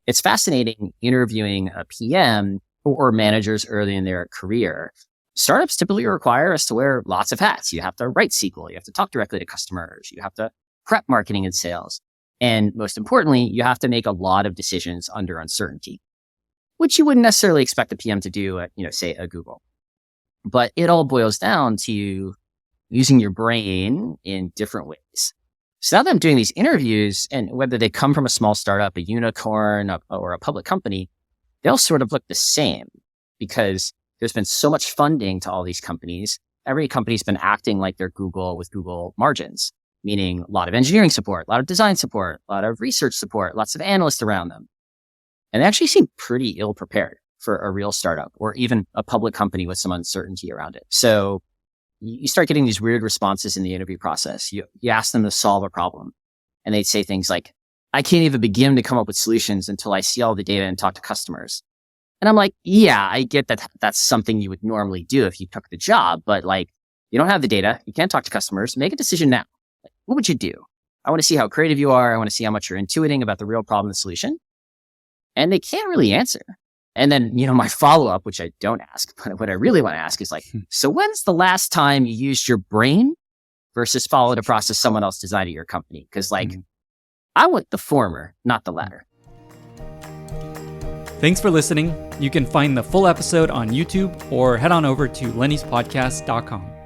it's fascinating interviewing a PM or managers early in their career. Startups typically require us to wear lots of hats. You have to write SQL. You have to talk directly to customers. You have to prep marketing and sales. And most importantly, you have to make a lot of decisions under uncertainty, which you wouldn't necessarily expect a PM to do at, say, a Google. But it all boils down to using your brain in different ways. So now that I'm doing these interviews, and whether they come from a small startup, a unicorn, or a public company, they all sort of look the same because there's been so much funding to all these companies. Every company's been acting like they're Google with Google margins, meaning a lot of engineering support, a lot of design support, a lot of research support, lots of analysts around them. And they actually seem pretty ill prepared for a real startup or even a public company with some uncertainty around it. So you start getting these weird responses in the interview process. You ask them to solve a problem and they'd say things like, I can't even begin to come up with solutions until I see all the data and talk to customers. And I'm like, yeah, I get that that's something you would normally do if you took the job, but you don't have the data. You can't talk to customers. Make a decision now. What would you do? I want to see how creative you are. I want to see how much you're intuiting about the real problem and solution. And they can't really answer. And then, my follow-up, which I don't ask, but what I really want to ask is so when's the last time you used your brain versus followed a process someone else designed at your company? Because I want the former, not the latter. Thanks for listening. You can find the full episode on YouTube or head on over to lennyspodcast.com.